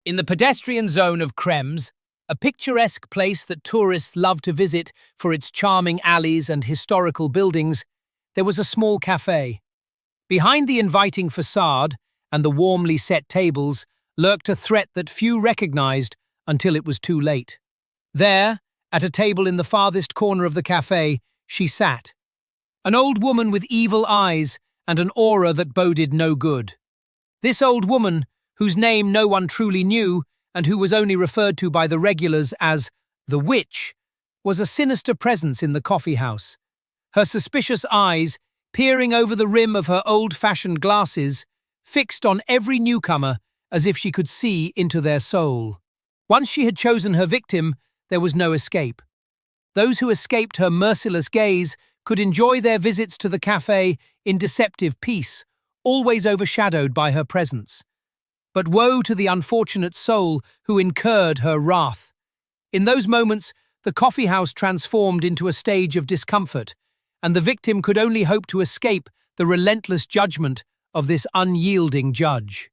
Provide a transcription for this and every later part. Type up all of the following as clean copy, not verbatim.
In the pedestrian zone of Krems, a picturesque place that tourists love to visit for its charming alleys and historical buildings, there was a small cafe. Behind the inviting facade and the warmly set tables lurked a threat that few recognized until it was too late. There, at a table in the farthest corner of the cafe, she sat. An old woman with evil eyes and an aura that boded no good. This old woman, whose name no one truly knew and who was only referred to by the regulars as the witch, was a sinister presence in the coffee house. Her suspicious eyes, peering over the rim of her old-fashioned glasses, fixed on every newcomer as if she could see into their soul. Once she had chosen her victim, there was no escape. Those who escaped her merciless gaze could enjoy their visits to the cafe in deceptive peace, always overshadowed by her presence. But woe to the unfortunate soul who incurred her wrath. In those moments, the coffee house transformed into a stage of discomfort, and the victim could only hope to escape the relentless judgment of this unyielding judge.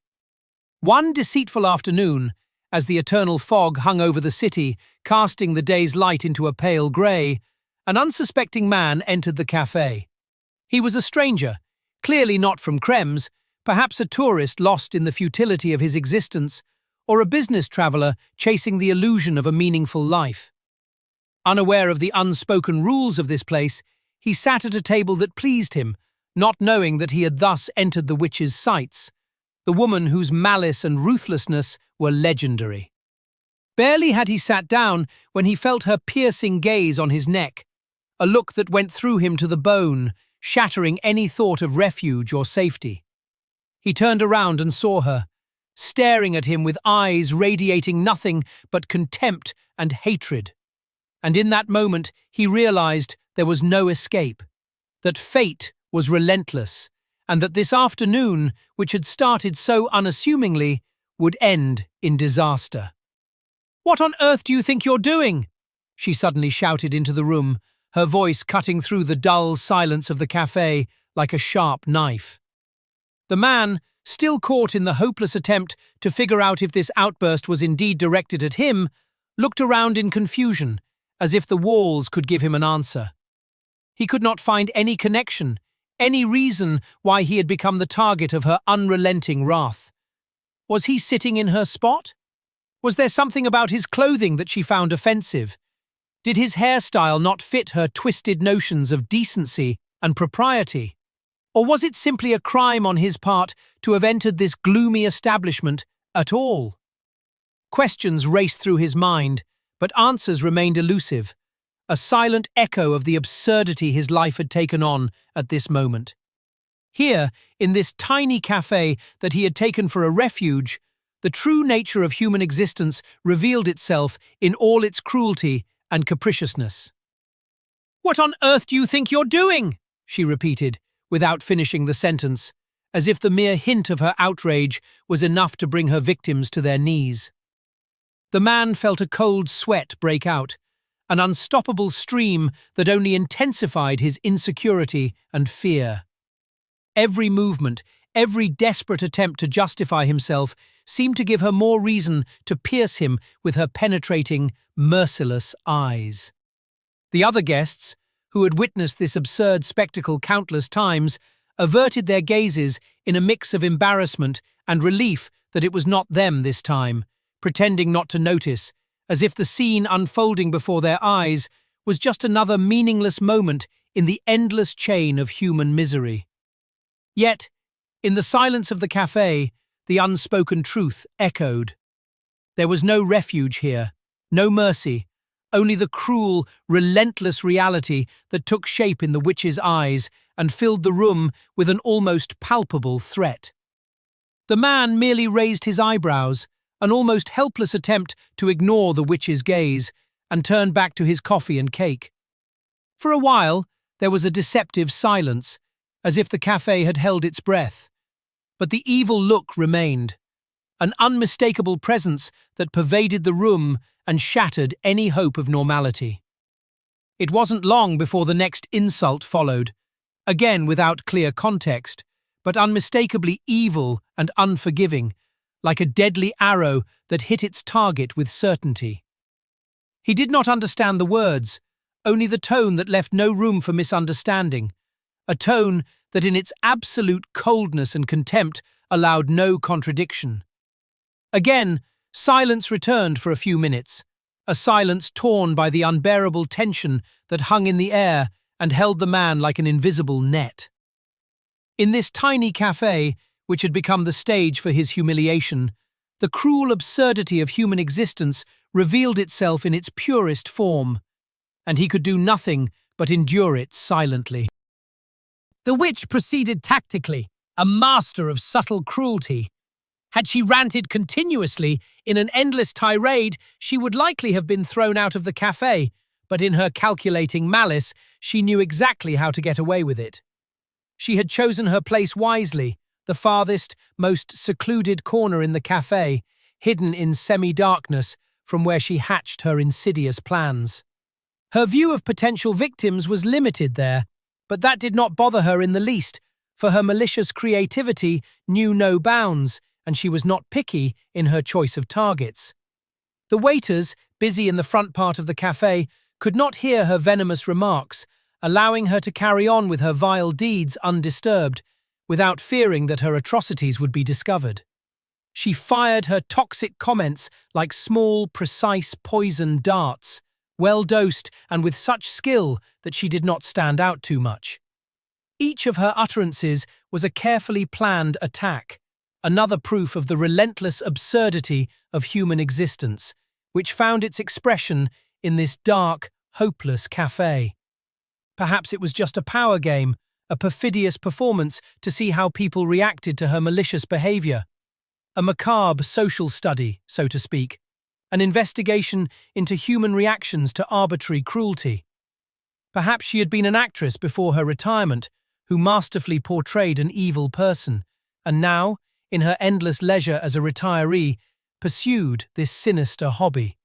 One deceitful afternoon, as the eternal fog hung over the city, casting the day's light into a pale grey, an unsuspecting man entered the cafe. He was a stranger, clearly not from Krems, perhaps a tourist lost in the futility of his existence, or a business traveller chasing the illusion of a meaningful life. Unaware of the unspoken rules of this place, he sat at a table that pleased him, not knowing that he had thus entered the witch's sights, the woman whose malice and ruthlessness were legendary. Barely had he sat down when he felt her piercing gaze on his neck, a look that went through him to the bone, shattering any thought of refuge or safety. He turned around and saw her, staring at him with eyes radiating nothing but contempt and hatred. And in that moment, he realized there was no escape, that fate was relentless, and that this afternoon, which had started so unassumingly, would end in disaster. "What on earth do you think you're doing?" she suddenly shouted into the room, her voice cutting through the dull silence of the cafe like a sharp knife. The man, still caught in the hopeless attempt to figure out if this outburst was indeed directed at him, looked around in confusion, as if the walls could give him an answer. He could not find any connection, any reason why he had become the target of her unrelenting wrath. Was he sitting in her spot? Was there something about his clothing that she found offensive? Did his hairstyle not fit her twisted notions of decency and propriety? Or was it simply a crime on his part to have entered this gloomy establishment at all? Questions raced through his mind, but answers remained elusive, a silent echo of the absurdity his life had taken on at this moment. Here, in this tiny cafe that he had taken for a refuge, the true nature of human existence revealed itself in all its cruelty and capriciousness. "What on earth do you think you're doing?" she repeated, without finishing the sentence, as if the mere hint of her outrage was enough to bring her victims to their knees. The man felt a cold sweat break out, an unstoppable stream that only intensified his insecurity and fear. Every movement, every desperate attempt to justify himself seemed to give her more reason to pierce him with her penetrating, merciless eyes. The other guests, who had witnessed this absurd spectacle countless times, averted their gazes in a mix of embarrassment and relief that it was not them this time, pretending not to notice, as if the scene unfolding before their eyes was just another meaningless moment in the endless chain of human misery. Yet, in the silence of the cafe, the unspoken truth echoed. There was no refuge here, no mercy, only the cruel, relentless reality that took shape in the witch's eyes and filled the room with an almost palpable threat. The man merely raised his eyebrows, an almost helpless attempt to ignore the witch's gaze, and turned back to his coffee and cake. For a while, there was a deceptive silence, as if the cafe had held its breath. But the evil look remained, an unmistakable presence that pervaded the room and shattered any hope of normality. It wasn't long before the next insult followed, again without clear context, but unmistakably evil and unforgiving, like a deadly arrow that hit its target with certainty. He did not understand the words, only the tone that left no room for misunderstanding, a tone that in its absolute coldness and contempt allowed no contradiction. Again, silence returned for a few minutes, a silence torn by the unbearable tension that hung in the air and held the man like an invisible net. In this tiny cafe, which had become the stage for his humiliation, the cruel absurdity of human existence revealed itself in its purest form, and he could do nothing but endure it silently. The witch proceeded tactically, a master of subtle cruelty. Had she ranted continuously in an endless tirade, she would likely have been thrown out of the cafe, but in her calculating malice, she knew exactly how to get away with it. She had chosen her place wisely, the farthest, most secluded corner in the cafe, hidden in semi-darkness from where she hatched her insidious plans. Her view of potential victims was limited there, but that did not bother her in the least, for her malicious creativity knew no bounds, and she was not picky in her choice of targets. The waiters, busy in the front part of the cafe, could not hear her venomous remarks, allowing her to carry on with her vile deeds undisturbed, without fearing that her atrocities would be discovered. She fired her toxic comments like small, precise poison darts, well dosed and with such skill that she did not stand out too much. Each of her utterances was a carefully planned attack, another proof of the relentless absurdity of human existence, which found its expression in this dark, hopeless cafe. Perhaps it was just a power game, a perfidious performance to see how people reacted to her malicious behavior. A macabre social study, so to speak, an investigation into human reactions to arbitrary cruelty. Perhaps she had been an actress before her retirement who masterfully portrayed an evil person, and now, in her endless leisure as a retiree, pursued this sinister hobby.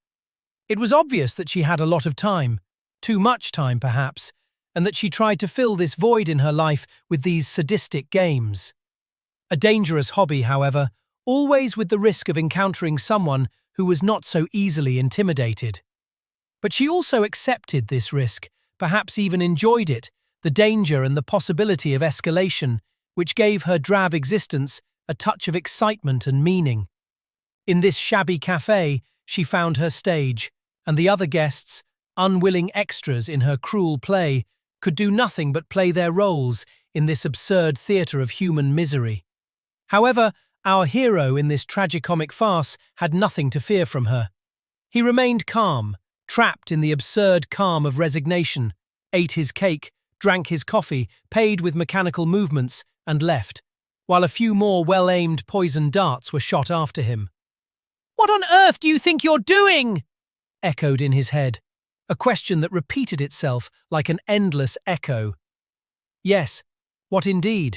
It was obvious that she had a lot of time, too much time perhaps, and that she tried to fill this void in her life with these sadistic games. A dangerous hobby, however, always with the risk of encountering someone who was not so easily intimidated. But she also accepted this risk, perhaps even enjoyed it, the danger and the possibility of escalation, which gave her drab existence a touch of excitement and meaning. In this shabby cafe, she found her stage, and the other guests, unwilling extras in her cruel play, could do nothing but play their roles in this absurd theatre of human misery. However, our hero in this tragicomic farce had nothing to fear from her. He remained calm, trapped in the absurd calm of resignation, ate his cake, drank his coffee, paid with mechanical movements, and left, while a few more well-aimed poison darts were shot after him. "What on earth do you think you're doing?" echoed in his head, a question that repeated itself like an endless echo. Yes, what indeed?